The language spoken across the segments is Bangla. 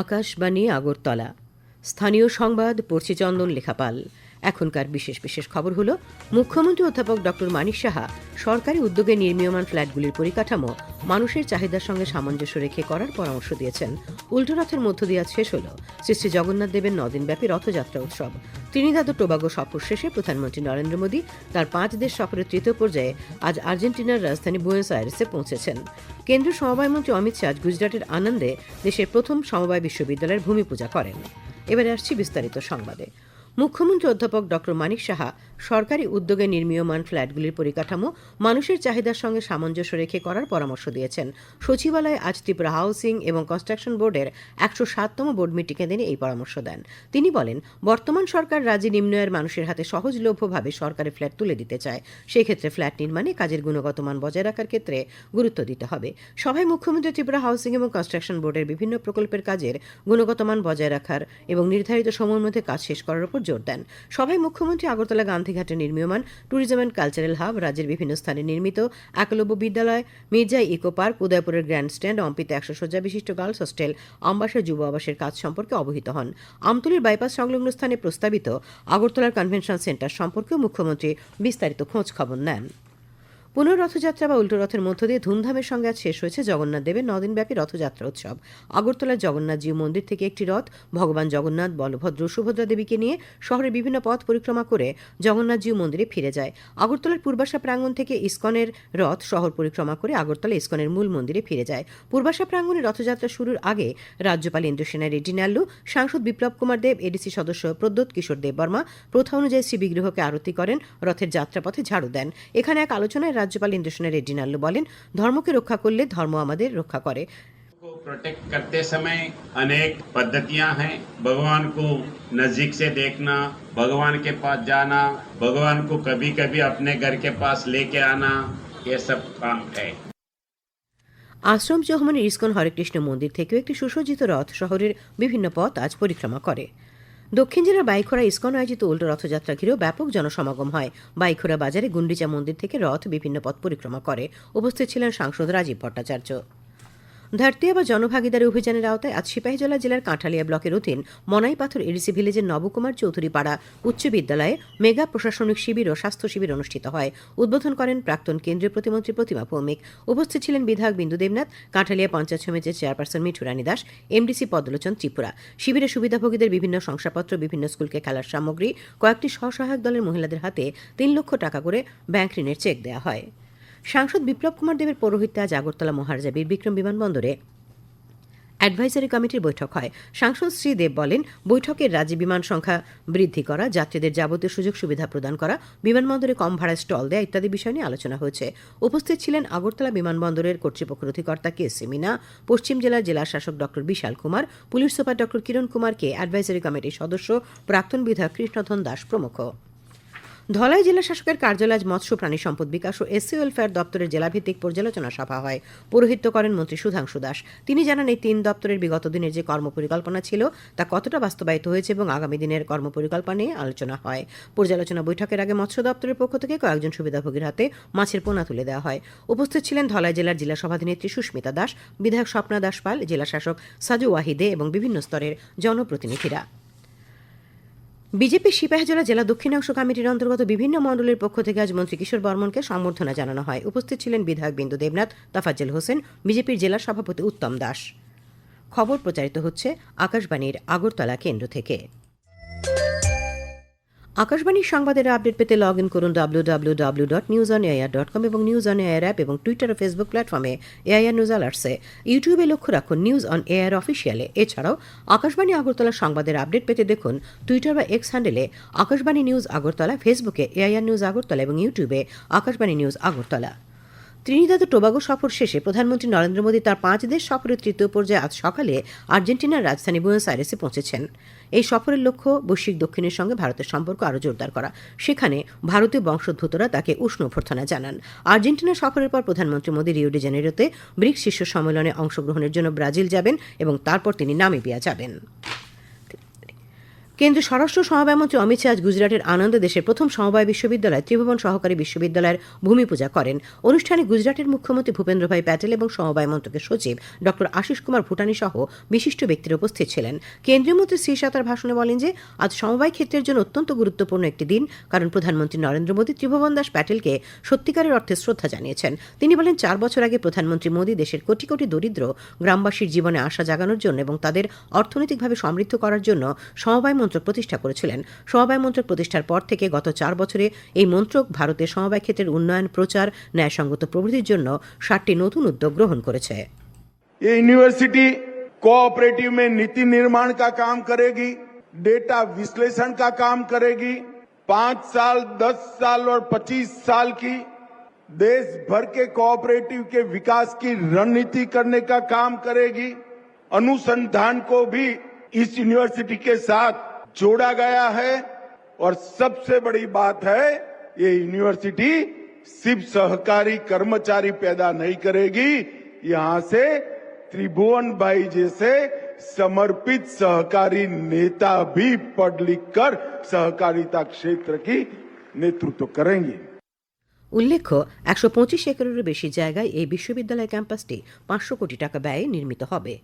আকাশবাণী আগরতলা স্থানীয় সংবাদ পড়ছি চন্দন লেখাপাল। এখনকার বিশেষ বিশেষ খবর হলো, মুখ্যমন্ত্রী অধ্যাপক ডক্টর মানিক সাহা সরকারি উদ্যোগে নির্মীয়মান ফ্ল্যাটগুলির পরিকাঠামো মানুষের চাহিদার সঙ্গে সামঞ্জস্য রেখে করার পরামর্শ দিয়েছেন। উল্টো রথের মধ্য দিয়ে আজ শেষ হল শ্রী শ্রী জগন্নাথ দেবের 9 দিনব্যাপী রথযাত্রা উৎসব। ত্রিনিদাদ ও টোবাগো সফর শেষে প্রধানমন্ত্রী নরেন্দ্র মোদী তার 5 দেশ সফরের তৃতীয় পর্যায়ে আজ আর্জেন্টিনার রাজধানী বুয়েনোস আয়ারেসে পৌঁছেছেন। কেন্দ্রীয় সমবায় মন্ত্রী অমিত শাহ গুজরাটের আনন্দে দেশের প্রথম সমবায় বিশ্ববিদ্যালয়ের ভূমি পূজা করেন। এবারে আসছি বিস্তারিত সংবাদে। মুখ্যমন্ত্রী অধ্যাপক ডক্টর মানিক সাহা সরকারি উদ্যোগে নির্মীয়মান ফ্ল্যাটগুলির পরিকাঠামো মানুষের চাহিদার সঙ্গে সামঞ্জস্য রেখে করার পরামর্শ দিয়েছেন। সচিবালয়ে আজ ত্রিপুরা হাউসিং এবং কনস্ট্রাকশন বোর্ডের 107তম বোর্ড মিটিংয়ে তিনি এই পরামর্শ দেন। তিনি বলেন, বর্তমান সরকার রাজ্যে নিম্ন আয়ের মানুষের হাতে সহজলভ্যভাবে সরকারি ফ্ল্যাট তুলে দিতে চায়। সেক্ষেত্রে ফ্ল্যাট নির্মাণে কাজের গুণগত মান বজায় রাখার ক্ষেত্রে গুরুত্ব দিতে হবে। সভায় মুখ্যমন্ত্রী ত্রিপুরা হাউসিং এবং কনস্ট্রাকশন বোর্ডের বিভিন্ন প্রকল্পের কাজের গুণগত মান বজায় রাখার এবং নির্ধারিত সময়ের মধ্যে কাজ শেষ করার উপর জোর দেন। সভায় মুখ্যমন্ত্রী আগরতলা গান্ধীঘাটে নির্মীয়মান ট্যুরিজম অ্যান্ড কালচারাল হাব, রাজ্যের বিভিন্ন স্থানে নির্মিত একলব্য বিদ্যালয়, মির্জাই ইকো পার্ক, উদয়পুরের গ্র্যান্ড স্ট্যান্ড, অম্পিতে 100 শয্যা বিশিষ্ট গার্লস হোস্টেল, আমবাসার যুব আবাসের কাজ সম্পর্কে অবহিত হন। আমতলীর বাইপাস সংলগ্ন স্থানে প্রস্তাবিত আগরতলার কনভেনশন সেন্টার সম্পর্কেও মুখ্যমন্ত্রী বিস্তারিত খোঁজ খবর নেন। পুনর্রথযাত্রা বা উল্টো রথের মধ্য দিয়ে ধুমধামের সঙ্গে আজ শেষ হয়েছে জগন্নাথ দেবের 9 দিনব্যাপী রথযাত্রা উৎসব। আগরতলার জগন্নাথজিউ মন্দির থেকে একটি রথ ভগবান জগন্নাথ, বলভদ্র, সুভদ্রা দেবীকে নিয়ে শহরের বিভিন্ন পথ পরিক্রমা করে জগন্নাথজিউ মন্দিরে ফিরে যায়। আগরতলার পূর্বাশা প্রাঙ্গণ থেকে ইসকনের রথ শহর পরিক্রমা করে আগরতলা ইসকনের মূল মন্দিরে ফিরে যায়। পূর্বাশা প্রাঙ্গণে রথযাত্রা শুরুর আগে রাজ্যপাল ইন্দ্রসেনা রেড্ডি নাল্লু, সাংসদ বিপ্লব কুমার দেব, এডিসি সদস্য প্রদ্যোৎ কিশোর দেববর্মা প্রথা অনুযায়ী শ্রীবিগ্রহকে আরতি করেন, রথের যাত্রাপথে ঝাড়ু দেন। এখানে এক আলোচনায় রাজ্যপাল ইন্দ্রসেনা রেড্ডি নাল্লু বলেন, ধর্মকে রক্ষা করলে ধর্ম আমাদের রক্ষা করে। प्रोटेक्ट करते समय अनेक पद्धतियां हैं। भगवान को नजदीक से देखना, भगवान के पास जाना, भगवान को कभी कभी अपने घर के पास लेके आना, ये सब काम है। আশ্রম চৌহমানের ইসকন হরেকৃষ্ণ মন্দির থেকেও একটি সুসজ্জিত রথ শহরের বিভিন্ন পথ আজ পরিক্রমা করে। দক্ষিণ জেলার বাইখোড়া ইসকন আয়োজিত উল্টো রথযাত্রা ঘিরেও ব্যাপক জনসমাগম হয়। বাইখোড়া বাজারে গুন্ডিচা মন্দির থেকে রথ বিভিন্ন পথ পরিক্রমা করে। উপস্থিত ছিলেন সাংসদ রাজীব ভট্টাচার্য। ধরতি আবা জনভাগিদারি অভিযানের আওতায় আজ সিপাহীজলা জেলার কাঁঠালিয়া ব্লকের অধীন মনাইপাথর এডিসি ভিলেজের নবকুমার চৌধুরী পাড়া উচ্চ বিদ্যালয়ে মেগা প্রশাসনিক শিবির ও স্বাস্থ্য শিবির অনুষ্ঠিত হয়। উদ্বোধন করেন প্রাক্তন কেন্দ্রীয় প্রতিমন্ত্রী প্রতিমা ভৌমিক। উপস্থিত ছিলেন বিধায়ক বিন্দু দেবনাথ, কাঁঠালিয়া পঞ্চায়েত সমিতির চেয়ারপারসন মিঠু রানী দাস, এমডিসি পদ্মলোচন ত্রিপুরা। শিবিরে সুবিধাভোগীদের বিভিন্ন শংসাপত্র, বিভিন্ন স্কুলকে খেলার সামগ্রী, কয়েকটি স্বসহায়ক দলের মহিলাদের হাতে 3 লক্ষ টাকা করে ব্যাংক ঋণের চেক দেওয়া হয়। সাংসদ বিপ্লব কুমার দেবের পৌরোহিত্যে আজ আগরতলা মহারাজা বীরবিক্রম বিমানবন্দরে অ্যাডভাইজারি কমিটির বৈঠক হয়। সাংসদ শ্রী দেব বলেন, বৈঠকে রাজ্যে বিমান সংখ্যা বৃদ্ধি করা, যাত্রীদের যাবতীয় সুযোগ সুবিধা প্রদান করা, বিমানবন্দরে কম ভাড়ায় স্টল দেয়া ইত্যাদি বিষয় নিয়ে আলোচনা হয়েছে। উপস্থিত ছিলেন আগরতলা বিমানবন্দরের কর্তৃপক্ষের অধিকর্তা কে সি মিনা, পশ্চিম জেলার জেলা শাসক ডক্টর বিশাল কুমার, পুলিশ সুপার ডক্টর কিরণ কুমারকে, অ্যাডভাইজারি কমিটির সদস্য প্রাক্তন বিধায়ক কৃষ্ণধন দাস প্রমুখ। ধলাই জেলা শাসকের কার্যালয়ে আজ মৎস্য প্রাণী সম্পদ বিকাশ ও এসসি ওয়েলফেয়ার দপ্তরের জেলাভিত্তিক পর্যালোচনা সভা হয়। পৌরোহিত্য করেন মন্ত্রী সুধাংশু দাস। তিনি জানান, এই 3 দপ্তরের বিগত দিনের যে কর্মপরিকল্পনা ছিল তা কতটা বাস্তবায়িত হয়েছে এবং আগামী দিনের কর্মপরিকল্পনা নিয়ে আলোচনা হয়। পর্যালোচনা বৈঠকের আগে মৎস্য দপ্তরের পক্ষ থেকে কয়েকজন সুবিধাভোগীর হাতে মাছের পোনা তুলে দেওয়া হয়। উপস্থিত ছিলেন ধলাই জেলার জেলা সভাধিনেত্রী সুস্মিতা দাস, বিধায়ক স্বপ্না দাস পাল, জেলা শাসক সাজু ওয়াহিদে এবং বিভিন্ন স্তরের জনপ্রতিনিধিরা। বিজেপি সিপাহীজলা জেলা দক্ষিণাংশ কমিটির অন্তর্গত বিভিন্ন মণ্ডলের পক্ষ থেকে আজ মন্ত্রী কিশোর বর্মনকে সম্বর্ধনা জানানো হয়। উপস্থিত ছিলেন বিধায়ক বিন্দু দেবনাথ, তাফাজ্জল হোসেন, বিজেপির জেলা সভাপতি উত্তম দাস। খবর প্রচারিত হচ্ছে আকাশবাণীর আগরতলা কেন্দ্র থেকে। আকাশবাণীর সংবাদের আপডেট পেতে লগ ইন করুন www.newsonair.com এবং নিউজ অন এয়ার অ্যাপ এবং টুইটার ও ফেসবুক প্ল্যাটফর্মে এআইআর নিউজ আলার্টসে। ইউটিউবে লক্ষ্য রাখুন নিউজ অন এয়ার অফিসিয়ালে। এছাড়াও আকাশবাণী আগরতলা সংবাদের আপডেট পেতে দেখুন টুইটার বা এক্স হ্যান্ডেলে আকাশবাণী নিউজ আগরতলা, ফেসবুকে এআইআর নিউজ আগরতলা এবং ইউটিউবে আকাশবাণী নিউজ আগরতলা। ত্রিনিদাদ ও টোবাগো সফর শেষে প্রধানমন্ত্রী নরেন্দ্র মোদী তার 5 দেশ সফরের তৃতীয় পর্যায়ে আজ সকালে আর্জেন্টিনার রাজধানী বুয়েনোস আয়ারেসে পৌঁছেছেন। এই সফরের লক্ষ্য বৈশ্বিক দক্ষিণের সঙ্গে ভারতের সম্পর্ক আরও জোরদার করা। সেখানে ভারতীয় বংশোদ্ভূতরা তাকে উষ্ণ অভ্যর্থনা জানান। আর্জেন্টিনা সফরের পর প্রধানমন্ত্রী মোদী রিও ডি জেনেরোতে ব্রিক্স শীর্ষ সম্মেলনে অংশগ্রহণের জন্য ব্রাজিল যাবেন এবং তারপর তিনি নামিবিয়া যাবেন। কেন্দ্রীয় স্বরাষ্ট্র সমবায় মন্ত্রী অমিত শাহ আজ গুজরাটের আনন্দে দেশের প্রথম সমবায় বিশ্ববিদ্যালয় ত্রিভুবন সহকারী বিশ্ববিদ্যালয়ের ভূমি পূজা করেন। অনুষ্ঠানে গুজরাটের মুখ্যমন্ত্রী ভূপেন্দ্রভাই প্যাটেল এবং সমবায় মন্ত্রকের সচিব ডক্টর আশিস কুমার ভুটানি সহ বিশিষ্ট ব্যক্তিরা উপস্থিত ছিলেন। কেন্দ্রীয় মন্ত্রী শ্রী শাহ তার ভাষণে বলেন যে আজ সমবায় ক্ষেত্রের জন্য অত্যন্ত গুরুত্বপূর্ণ একটি দিন, কারণ প্রধানমন্ত্রী নরেন্দ্র মোদী ত্রিভুবন দাস প্যাটেলকে সত্যিকারের অর্থে শ্রদ্ধা জানিয়েছেন। তিনি বলেন 4 বছর আগে প্রধানমন্ত্রী মোদী দেশের কোটি কোটি দরিদ্র গ্রামবাসীর জীবনে আশা জাগানোর জন্য এবং তাদের অর্থনৈতিকভাবে সমৃদ্ধ করার জন্য সমবায় মন্ত্রক প্রতিষ্ঠা করেছিলেন। সমবায় মন্ত্রক প্রতিষ্ঠার পর থেকে গত 4 বছরে এই মন্ত্রক ভারতের সমবায় ক্ষেত্রের উন্নয়ন, প্রচার, ন্যায়সঙ্গত প্রবৃদ্ধির জন্য 60টি নতুন উদ্যোগ গ্রহণ করেছে। ये यूनिवर्सिटी कोऑपरेटिव में नीति निर्माण का काम करेगी, डेटा विश्लेषण का काम करेगी, 5 साल, 10 साल और 25 साल की देश भर के कोऑपरेटिव के विकास की रणनीति करने का काम करेगी। अनुसंधान को भी इस यूनिवर्सिटी के साथ जोड़ा गया है और सबसे बड़ी बात है, ये यूनिवर्सिटी सिर्फ सहकारी कर्मचारी पैदा नहीं करेगी, यहां से त्रिभुवन भाई जैसे समर्पित सहकारी नेता भी पढ़ लिख कर सहकारिता क्षेत्र की नेतृत्व करेंगे। উল্লেখ্য 125 একরেরও বেশি জায়গায় এই বিশ্ববিদ্যালয় ক্যাম্পাসটি 500 কোটি টাকা ব্যয়ে নির্মিত হবে।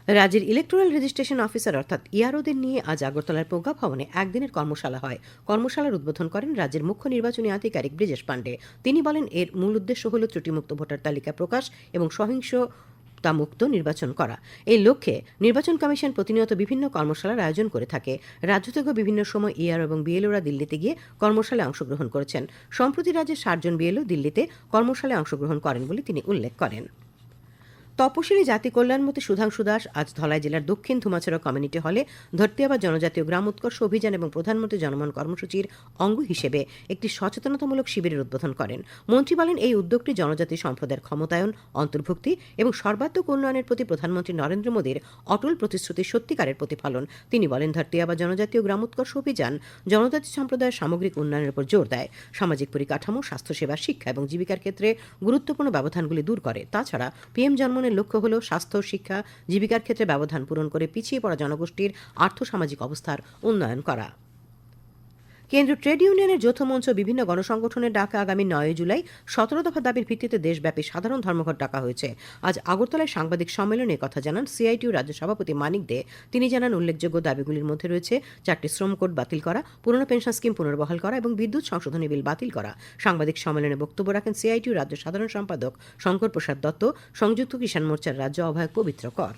রাজ্যের ইলেকটোরাল রেজিস্ট্রেশন অফিসার অর্থাৎ ইআরওদের নিয়ে আজ আগরতলার প্রজ্ঞা ভবনে একদিনের কর্মশালা হয়। কর্মশালার উদ্বোধন করেন রাজ্যের মুখ্য নির্বাচনী আধিকারিক ব্রিজেশ পাণ্ডে। তিনি বলেন, এর মূল উদ্দেশ্য হল ত্রুটিমুক্ত ভোটার তালিকা প্রকাশ এবং সহিংসতামুক্ত নির্বাচন করা। এই লক্ষ্যে নির্বাচন কমিশন প্রতিনিয়ত বিভিন্ন কর্মশালার আয়োজন করে থাকে। রাজ্য থেকেও বিভিন্ন সময় ইআরও এবং বিএলওরা দিল্লিতে গিয়ে কর্মশালায় অংশগ্রহণ করেছেন। সম্প্রতি রাজ্যের 60 জন বিএলও দিল্লিতে কর্মশালায় অংশগ্রহণ করেন বলে তিনি উল্লেখ করেন। তপশিলি জাতি কল্যাণমন্ত্রী সুধাংশু দাস আজ ধলাই জেলার দক্ষিণ ধুমাছড়া কমিউনিটি হলে ধরতিয়াবা জনজাতীয় গ্রাম উৎকর্ষ অভিযান এবং প্রধানমন্ত্রী জনমন কর্মসূচির অঙ্গ হিসেবে একটি সচেতনতামূলক শিবিরের উদ্বোধন করেন। মন্ত্রী বলেন, এই উদ্যোগটি জনজাতি সম্প্রদায়ের ক্ষমতায়ন, অন্তর্ভুক্তি এবং সর্বাত্মক উন্নয়নের প্রতি প্রধানমন্ত্রী নরেন্দ্র মোদীর অটল প্রতিশ্রুতির সত্যিকারের প্রতিফলন। তিনি বলেন, ধরতিয়াবা জনজাতীয় গ্রাম উৎকর্ষ অভিযান জনজাতি সম্প্রদায়ের সামগ্রিক উন্নয়নের উপর জোর দেয়, সামাজিক পরিকাঠামো, স্বাস্থ্যসেবা, শিক্ষা এবং জীবিকার ক্ষেত্রে গুরুত্বপূর্ণ ব্যবধানগুলি দূর করে। তাছাড়া পিএম জনমনের লক্ষ্য হল স্বাস্থ্য, শিক্ষা, জীবিকার ক্ষেত্রে ব্যবধান পূরণ করে পিছিয়ে পড়া জনগোষ্ঠীর আর্থসামাজিক অবস্থার উন্নয়ন করা। কেন্দ্রীয় ট্রেড ইউনিয়নের যৌথ মঞ্চ বিভিন্ন গণসংগঠনের ডাকা আগামী 9 জুলাই 17 দফা দাবির ভিত্তিতে দেশব্যাপী সাধারণ ধর্মঘট ডাকা হয়েছে। আজ আগরতলায় সাংবাদিক সম্মেলনে কথা জানান সিআইটিউ রাজ্য সভাপতি মানিক দে। তিনি জানান, উল্লেখযোগ্য দাবিগুলির মধ্যে রয়েছে 4টি শ্রম কোড বাতিল করা, পুরনো পেনশন স্কিম পুনর্বহাল করা এবং বিদ্যুৎ সংশোধনী বিল বাতিল করা। সাংবাদিক সম্মেলনে বক্তব্য রাখেন সিআইটিউ রাজ্য সাধারণ সম্পাদক শঙ্কর প্রসাদ দত্ত, সংযুক্ত কিষাণ মোর্চার রাজ্য আহ্বায়ক পবিত্র কর।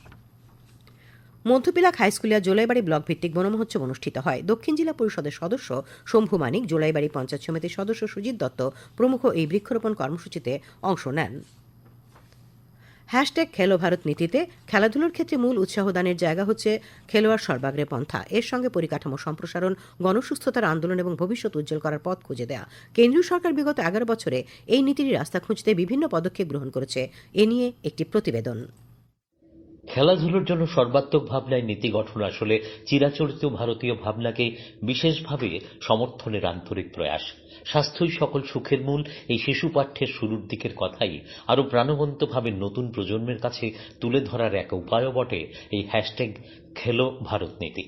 মধ্যপিলাক হাইস্কুলে জোলাইবাড়ি ব্লক ভিত্তিক বনমহোৎসব অনুষ্ঠিত হয়। দক্ষিণ জেলা পরিষদের সদস্য শম্ভু মানিক, জোলাইবাড়ি পঞ্চায়েত সমিতির সদস্য সুজিত দত্ত প্রমুখ এই বৃক্ষরোপণ কর্মসূচিতে অংশ নেন। #খেলো ভারত নীতিতে খেলাধুলোর ক্ষেত্রে মূল উৎসাহদানের জায়গা হচ্ছে খেলোয়াড় সর্বাগ্রে পন্থা। এর সঙ্গে পরিকাঠামো সম্প্রসারণ, গণসুস্থতার আন্দোলন এবং ভবিষ্যৎ উজ্জ্বল করার পথ খুঁজে দেয়া। কেন্দ্রীয় সরকার বিগত 11 বছরে এই নীতির রাস্তা খুঁজতে বিভিন্ন পদক্ষেপ গ্রহণ করেছে। এ নিয়ে একটি প্রতিবেদন। খেলাধুলোর জন্য সর্বাত্মক ভাবনায় নীতি গঠন আসলে চিরাচরিত ভারতীয় ভাবনাকে বিশেষভাবে সমর্থনের আন্তরিক প্রয়াস। স্বাস্থ্যই সকল সুখের মূল এই শিশু পাঠ্যের শুরুর দিকের কথাই আরো প্রাণবন্তভাবে নতুন প্রজন্মের কাছে তুলে ধরার এক উপায়ও বটে এই #খেলো ভারত নীতি।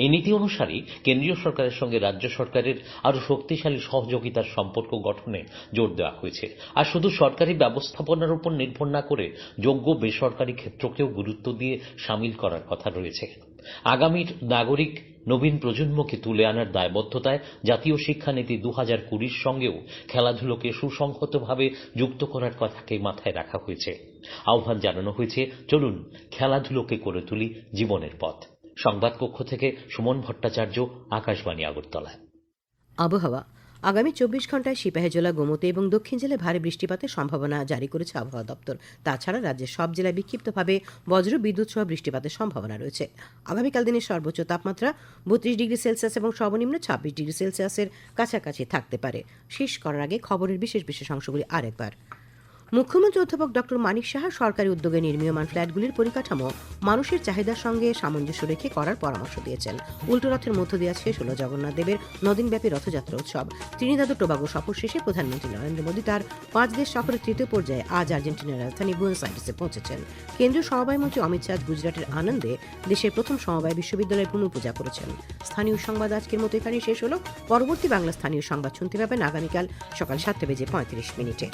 এই নীতি অনুসারে কেন্দ্রীয় সরকারের সঙ্গে রাজ্য সরকারের আরো শক্তিশালী সহযোগিতার সম্পর্ক গঠনে জোর দেওয়া হয়েছে। আর শুধু সরকারি ব্যবস্থাপনার উপর নির্ভর না করে যোগ্য বেসরকারি ক্ষেত্রকেও গুরুত্ব দিয়ে সামিল করার কথা রয়েছে। আগামীর নাগরিক নবীন প্রজন্মকে তুলে আনার দায়বদ্ধতায় জাতীয় শিক্ষানীতি 2020 সঙ্গেও খেলাধুলোকে সুসংহতভাবে যুক্ত করার কথাকে মাথায় রাখা হয়েছে। আহ্বান জানানো হয়েছে, চলুন খেলাধুলোকে করে তুলি জীবনের পথ। সংবাদ কক্ষ থেকে সুমন ভট্টাচার্য, আকাশবাণী আগরতলা। আবহাওয়া। আগামী 24 ঘন্টায় সিপাহীজলা, গোমতী এবং দক্ষিণ জেলায় ভারী বৃষ্টিপাতের সম্ভাবনা জারি করেছে আবহাওয়া দপ্তর। তাছাড়া রাজ্যের সব জেলায় বিক্ষিপ্তভাবে বজ্র বিদ্যুৎ সহ বৃষ্টিপাতের সম্ভাবনা রয়েছে। আগামীকাল দিনের সর্বোচ্চ তাপমাত্রা 32 ডিগ্রি সেলসিয়াস এবং সর্বনিম্ন 26 ডিগ্রি সেলসিয়াসের কাছাকাছি থাকতে পারে। শেষ করার আগে খবরের বিশেষ বিশেষ অংশগুলি আরেকবার। মুখ্যমন্ত্রী অধ্যাপক ডক্টর মানিক সাহা সরকারি উদ্যোগে নির্মীয়মান ফ্ল্যাটগুলির পরিকাঠামো মানুষের চাহিদার সঙ্গে সামঞ্জস্য রেখে করার পরামর্শ দিয়েছেন। উল্টো রথের মধ্য দিয়ে শেষ হল জগন্নাথ দেবের নদিনব্যাপী রথযাত্রা উৎসব। ত্রিনিদাদ ও টোবাগো সফর শেষে প্রধানমন্ত্রী নরেন্দ্র মোদী তার 5 দেশ সফরের তৃতীয় পর্যায়ে আজ আর্জেন্টিনার রাজধানী বুয়েনোস আইরেসে পৌঁছেছেন। কেন্দ্রীয় সমবায় মন্ত্রী অমিত শাহ গুজরাটের আনন্দে দেশের প্রথম সমবায় বিশ্ববিদ্যালয়ের পুনঃপূজা করেছেন। স্থানীয় সংবাদ আজকের মতো এখানেই শেষ হল। পরবর্তী বাংলা স্থানীয় সংবাদ শুনতে পাবেন আগামীকাল সকাল 7:35 মিনিটে।